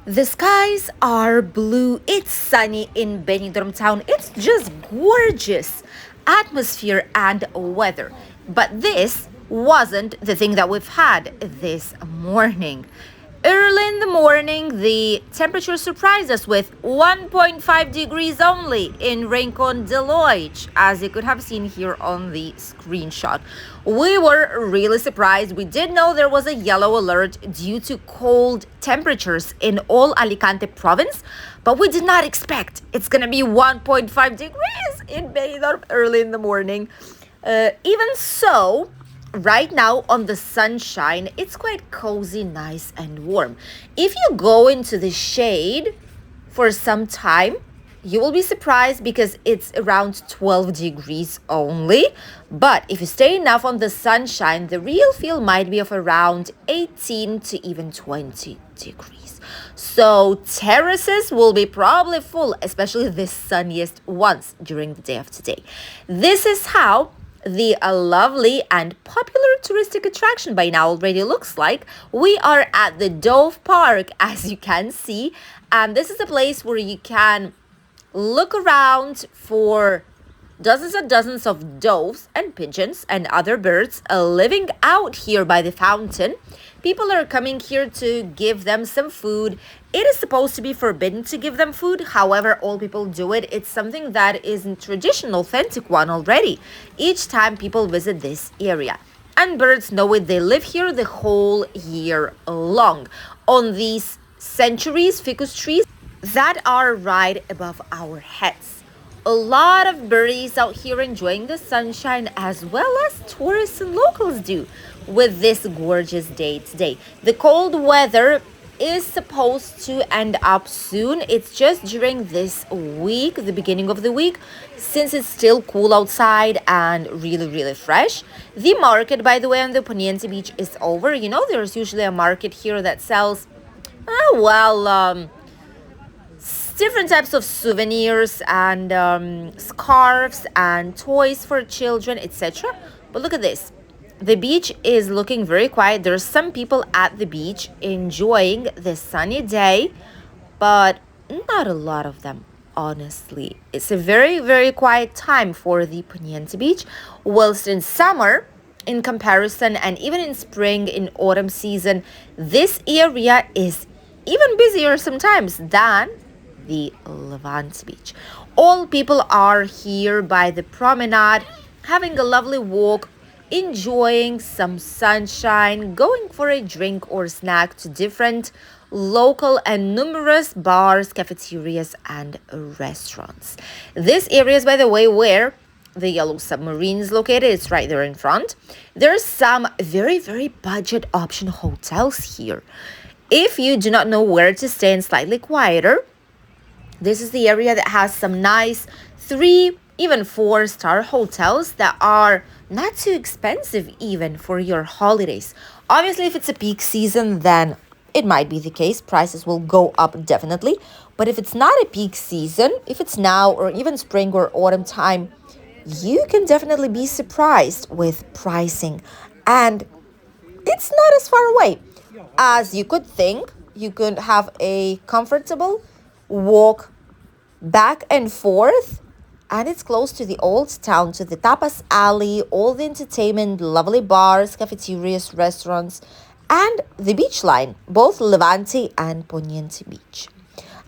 The skies are blue. It's sunny in Benidorm town. It's just gorgeous atmosphere and weather. But this wasn't the thing that we've had this morning. Early in the morning, the temperature surprised us with 1.5 degrees only in Rincon de Loix, as you could have seen here on the screenshot. We were really surprised. We did know there was a yellow alert due to cold temperatures in all Alicante province, but we did not expect it's gonna be 1.5 degrees in Benidorm early in the morning. Even so, right now on the sunshine, it's quite cozy, nice, and warm. If you go into the shade for some time, you will be surprised because it's around 12 degrees only. But if you stay enough on the sunshine, the real feel might be of around 18 to even 20 degrees. So terraces will be probably full, especially the sunniest ones during the day of today. This is how the lovely and popular touristic attraction by now already looks like. We are at the Dove Park, as you can see, and this is a place where you can look around for dozens and dozens of doves and pigeons and other birds living out here by the fountain. People are coming here to give them some food. It is supposed to be forbidden to give them food. However, all people do it. It's something that is a traditional, authentic one already. Each time people visit this area. And birds know it. They live here the whole year long. On these centuries, ficus trees that are right above our heads. A lot of birdies out here enjoying the sunshine, as well as tourists and locals do with this gorgeous day today. The cold weather is supposed to end up soon. It's just during this week, the beginning of the week, since it's still cool outside and really fresh. The market, by the way, on the Poniente beach is over. You know, there's usually a market here that sells different types of souvenirs and scarves and toys for children, etc. But look at this. The beach is looking very quiet. There's some people at the beach enjoying the sunny day, but not a lot of them, honestly. It's a very quiet time for the Poniente beach, whilst in summer, in comparison, and even in spring, in autumn season, this area is even busier sometimes than the Levant beach. All people are here by the promenade, having a lovely walk, enjoying some sunshine, going for a drink or snack to different local and numerous bars, cafeterias, and restaurants. This area is, by the way, where the yellow submarine is located. It's right there in front. There's some very budget option hotels here. If you do not know where to stay and slightly quieter, this is the area that has some nice 3, even 4-star hotels that are not too expensive even for your holidays. Obviously, if it's a peak season, then it might be the case. Prices will go up definitely. But if it's not a peak season, if it's now or even spring or autumn time, you can definitely be surprised with pricing. And it's not as far away as you could think. You could have a comfortable walk back and forth, and it's close to the old town, to the tapas alley, all the entertainment, lovely bars, cafeterias, restaurants, and the beach line, both Levante and Poniente Beach.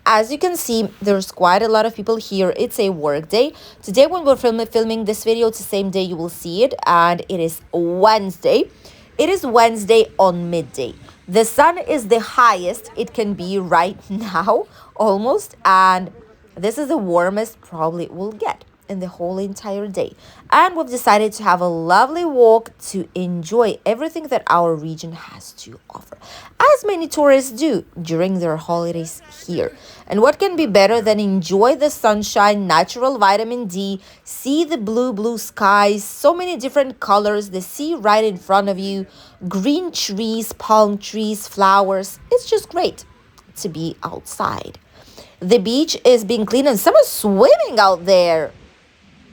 As you can see, there's quite a lot of people here. It's a work day. Today when we're filming this video, it's the same day you will see it, and it is Wednesday. It is Wednesday on midday. The sun is the highest it can be right now, almost, and this is the warmest probably it will get in the whole entire day. And we've decided to have a lovely walk to enjoy everything that our region has to offer, as many tourists do during their holidays here. And what can be better than enjoy the sunshine, natural vitamin D, see the blue skies, so many different colors, the sea right in front of you, green trees, palm trees, flowers. It's just great to be outside. The beach is being cleaned and someone's swimming out there.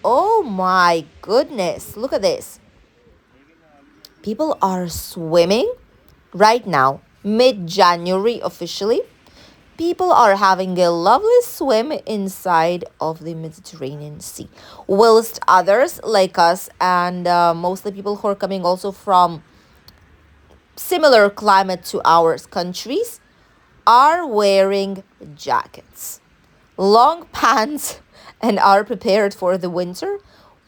Oh my goodness, look at this. People are swimming right now, mid-January officially. People are having a lovely swim inside of the Mediterranean Sea, whilst others like us and mostly people who are coming also from similar climate to our countries are wearing jackets, long pants, and are prepared for the winter,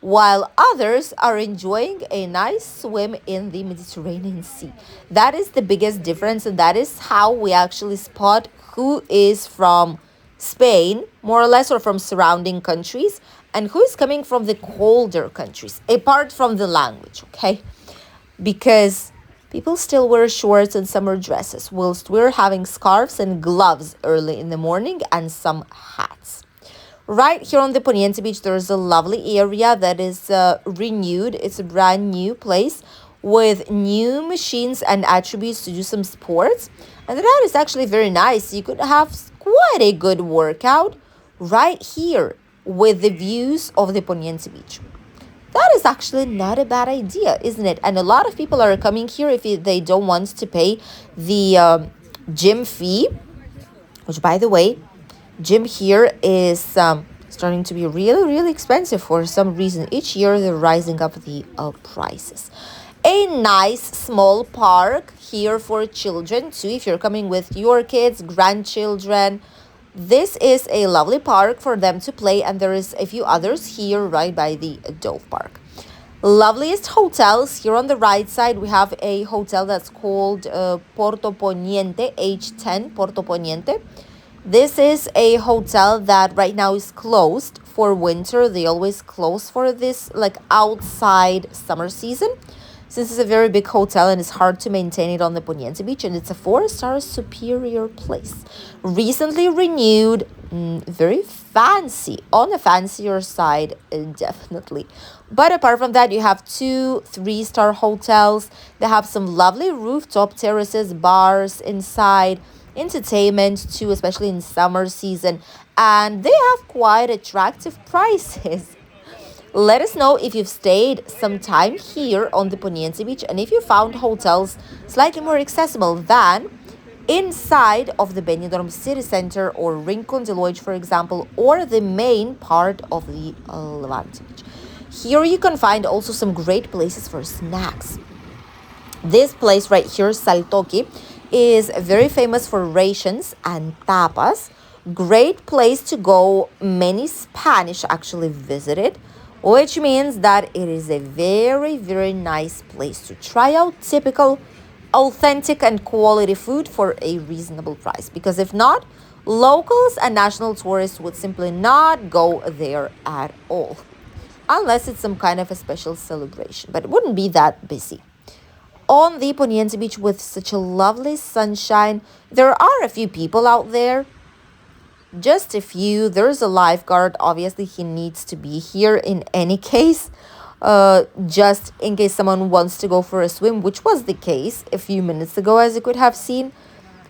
while others are enjoying a nice swim in the Mediterranean Sea. That is the biggest difference, and that is how we actually spot who is from Spain, more or less, or from surrounding countries, and who is coming from the colder countries, apart from the language, okay? Because people still wear shorts and summer dresses, whilst we're having scarves and gloves early in the morning and some hats. Right here on the Poniente Beach, there's a lovely area that is renewed. It's a brand new place with new machines and attributes to do some sports. And that is actually very nice. You could have quite a good workout right here with the views of the Poniente Beach. That is actually not a bad idea, isn't it? And a lot of people are coming here if they don't want to pay the gym fee, which, by the way, gym here is starting to be really, really expensive for some reason. Each year, they're rising up the prices. A nice small park here for children, too, if you're coming with your kids, grandchildren. This is a lovely park for them to play, and there is a few others here right by the Dove Park. Loveliest hotels here on the right side. We have a hotel that's called Porto Poniente, H10 Porto Poniente. This is a hotel that right now is closed for winter. They always close for this like outside summer season, since it's a very big hotel and it's hard to maintain it on the Poniente Beach, and it's a 4-star superior place. Recently renewed, very fancy, on the fancier side, definitely. But apart from that, you have 2 3-star hotels. They have some lovely rooftop terraces, bars inside, entertainment too, especially in summer season. And they have quite attractive prices. Let us know if you've stayed some time here on the Poniente Beach and if you found hotels slightly more accessible than inside of the Benidorm city center or Rincon de Lodge, for example, or the main part of the Levante Beach. Here you can find also some great places for snacks. This place right here, Saltoki, is very famous for rations and tapas. Great place to go. Many Spanish actually visit it, which means that it is a very, very nice place to try out typical, authentic, and quality food for a reasonable price. Because if not, locals and national tourists would simply not go there at all, unless it's some kind of a special celebration, but it wouldn't be that busy. On the Poniente Beach with such a lovely sunshine, there are a few people out there, just a few. There's a lifeguard. Obviously, he needs to be here in any case, just in case someone wants to go for a swim, which was the case a few minutes ago, as you could have seen.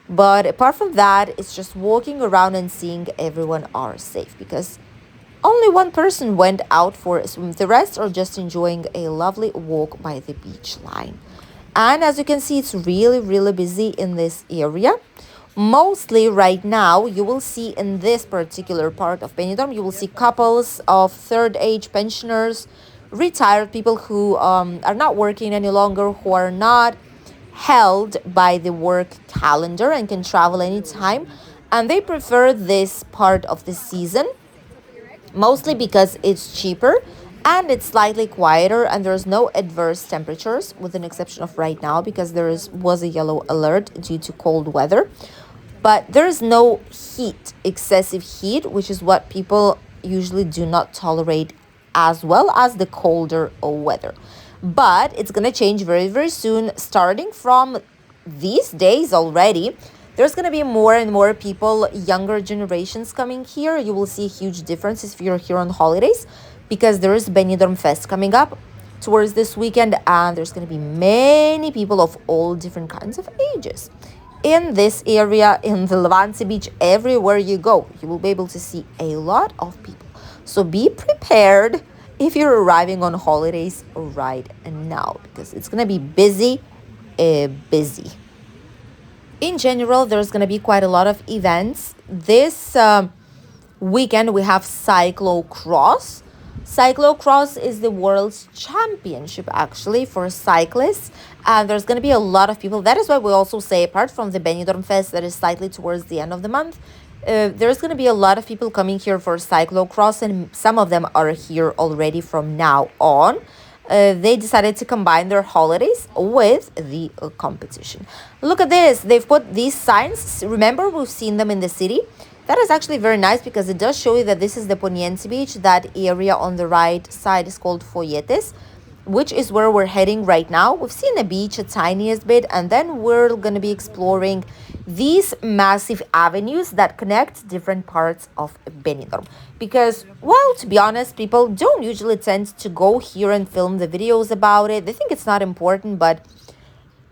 But apart from that, it's just walking around and seeing everyone are safe, because only one person went out for a swim. The rest are just enjoying a lovely walk by the beach line. And as you can see, it's really, really busy in this area. Mostly right now, you will see in this particular part of Benidorm, you will see couples of third age pensioners, retired people who are not working any longer, who are not held by the work calendar and can travel anytime. And they prefer this part of the season, mostly because it's cheaper and it's slightly quieter, and there's no adverse temperatures, with an exception of right now because was a yellow alert due to cold weather. But there is no heat, excessive heat, which is what people usually do not tolerate, as well as the colder weather. But it's going to change very, very soon, starting from these days already. There's going to be more and more people, younger generations coming here. You will see a huge difference if you're here on holidays, because there is Benidorm Fest coming up towards this weekend, and there's going to be many people of all different kinds of ages. In this area, in the Levante Beach, everywhere you go, you will be able to see a lot of people. So be prepared if you're arriving on holidays right now, because it's going to be busy, busy. In general, there's going to be quite a lot of events. This weekend, we have cyclocross. Cyclocross is the world's championship actually for cyclists. And there's going to be a lot of people. That is why we also say, apart from the Benidorm Fest that is slightly towards the end of the month, there's going to be a lot of people coming here for cyclocross, and some of them are here already from now on. They decided to combine their holidays with the competition. Look at this. They've put these signs. Remember, we've seen them in the city. That is actually very nice because it does show you that this is the Poniente beach. That area on the right side is called Folletes, which is where we're heading right now. We've seen the beach a tiniest bit, and then we're going to be exploring these massive avenues that connect different parts of Benidorm. Because, well, to be honest, people don't usually tend to go here and film the videos about it. They think it's not important, but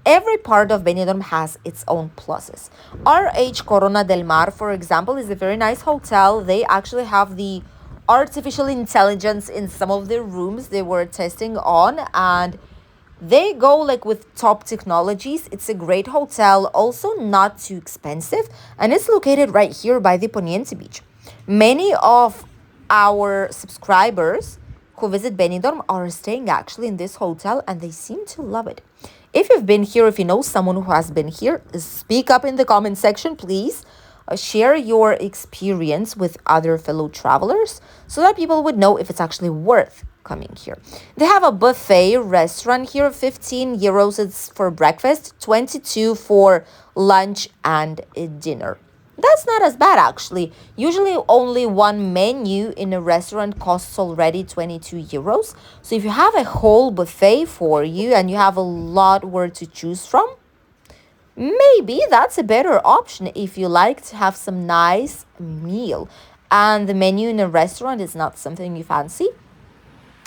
every part of Benidorm has its own pluses. RH Corona del Mar, for example, is a very nice hotel. They actually have the artificial intelligence in some of the rooms they were testing on, and they go like with top technologies. It's a great hotel, also not too expensive, and it's located right here by the Poniente beach. Many of our subscribers who visit Benidorm are staying actually in this hotel, and they seem to love it. If you've been here, if you know someone who has been here, speak up in the comment section, please. Share your experience with other fellow travelers so that people would know if it's actually worth coming here. They have a buffet restaurant here. 15 euros it's for breakfast, 22 for lunch and dinner. That's not as bad actually. Usually only one menu in a restaurant costs already 22 euros. So if you have a whole buffet for you and you have a lot where to choose from, maybe that's a better option if you like to have some nice meal and the menu in a restaurant is not something you fancy.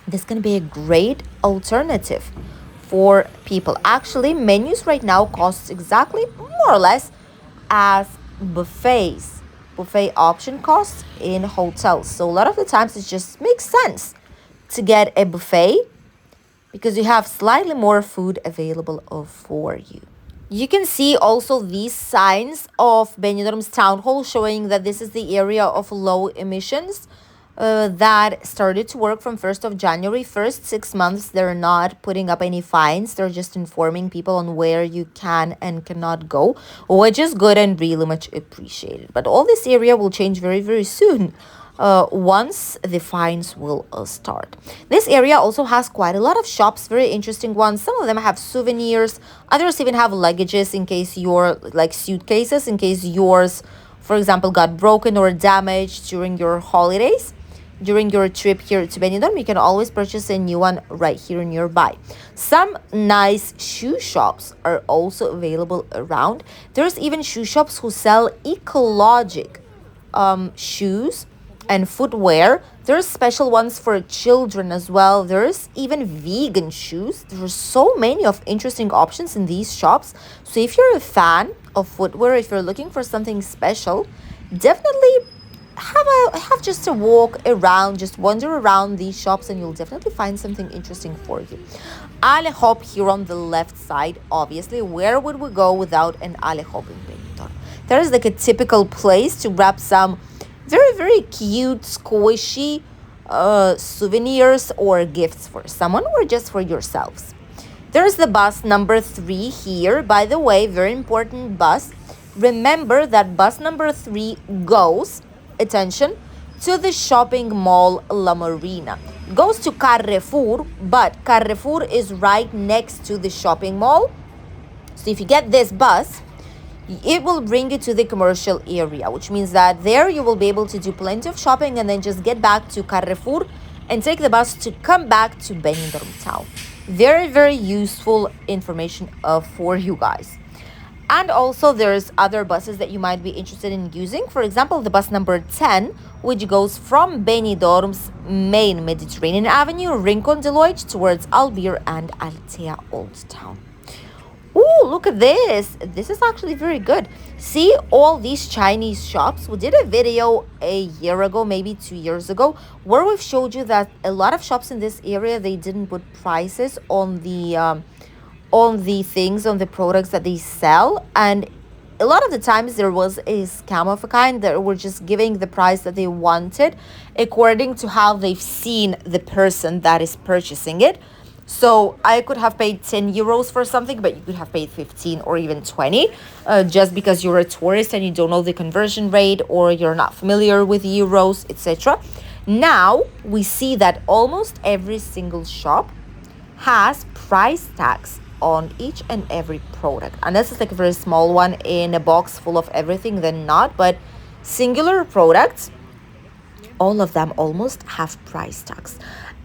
This can be a great alternative for people. Actually, menus right now cost exactly more or less as buffets. Buffet option costs in hotels. So a lot of the times it just makes sense to get a buffet because you have slightly more food available for you. You can see also these signs of Benidorm's town hall showing that this is the area of low emissions that started to work from 1st of January. First 6 months, they're not putting up any fines. They're just informing people on where you can and cannot go, which is good and really much appreciated. But all this area will change very, very soon. Once the fines will start. This area also has quite a lot of shops, very interesting ones. Some of them have souvenirs, others even have luggages in case your, like suitcases, in case yours, for example, got broken or damaged during your holidays. During your trip here to Benidorm, you can always purchase a new one right here nearby. Some nice shoe shops are also available around. There's even shoe shops who sell ecologic shoes and footwear. There's special ones for children as well. There's even vegan shoes. There's so many of interesting options in these shops. So if you're a fan of footwear, if you're looking for something special, definitely have just a walk around, just wander around these shops, and you'll definitely find something interesting for you. Ale Hop here on the left side, obviously. Where would we go without an Ale Hop in Benidorm? There is like a typical place to grab some very, very cute, squishy souvenirs or gifts for someone or just for yourselves. There's the bus number 3 here. By the way, very important bus. Remember that bus number 3 goes, attention, to the shopping mall La Marina. Goes to Carrefour, but Carrefour is right next to the shopping mall. So if you get this bus, it will bring you to the commercial area, which means that there you will be able to do plenty of shopping and then just get back to Carrefour and take the bus to come back to Benidorm town. Very, very useful information for you guys. And also there's other buses that you might be interested in using. For example, the bus number 10, which goes from Benidorm's main Mediterranean Avenue, Rincon de Loit, towards Albir and Altea Old Town. Ooh, look at this. This is actually very good. See all these Chinese shops? We did a video a year ago, maybe 2 years ago, where we've showed you that a lot of shops in this area, they didn't put prices on the things, on the products that they sell. And A lot of the times there was a scam of a kind that were just giving the price that they wanted according to how they've seen the person that is purchasing it. So I could have paid 10 euros for something, but you could have paid 15 or even 20, just because you're a tourist and you don't know the conversion rate or you're not familiar with euros, etc. Now we see that almost every single shop has price tags on each and every product. Unless it's like a very small one in a box full of everything, then not. But singular products, all of them almost have price tags.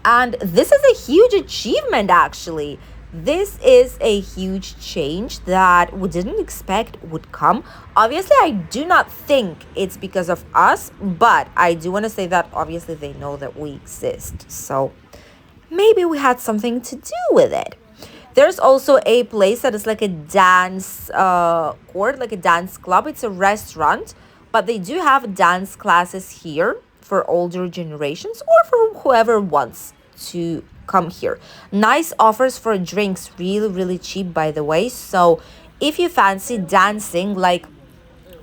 And this is a huge achievement, actually. This is a huge change that we didn't expect would come. Obviously, I do not think it's because of us, but I do want to say that obviously they know that we exist. So maybe we had something to do with it. There's also a place that is like a dance court, like a dance club. It's a restaurant, but they do have dance classes here for older generations or for whoever wants to come here. Nice offers for drinks, really, really cheap, by the way. So if you fancy dancing, like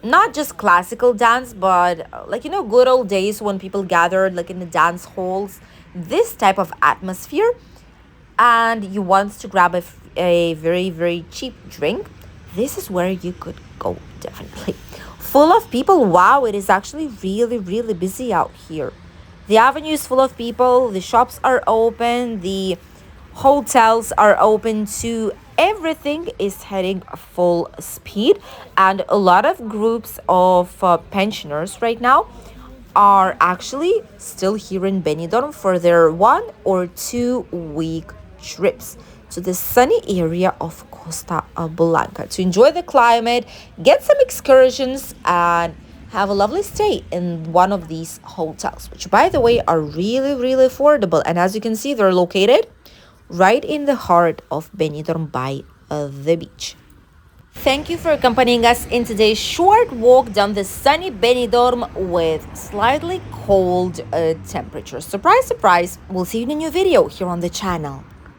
not just classical dance, but like, good old days when people gathered like in the dance halls, this type of atmosphere, and you want to grab a very, very cheap drink, this is where you could go, definitely. Full of people. Wow, it is actually really, really busy out here. The avenue is full of people, the shops are open, the hotels are open too. Everything is heading full speed, and a lot of groups of pensioners right now are actually still here in Benidorm for their 1 or 2 week trips to the sunny area of Costa Blanca to enjoy the climate, get some excursions, and have a lovely stay in one of these hotels, which, by the way, are really, really affordable. And as you can see, they're located right in the heart of Benidorm by the beach. Thank you for accompanying us in today's short walk down the sunny Benidorm with slightly cold temperatures. Surprise, surprise. We'll see you in a new video here on the channel.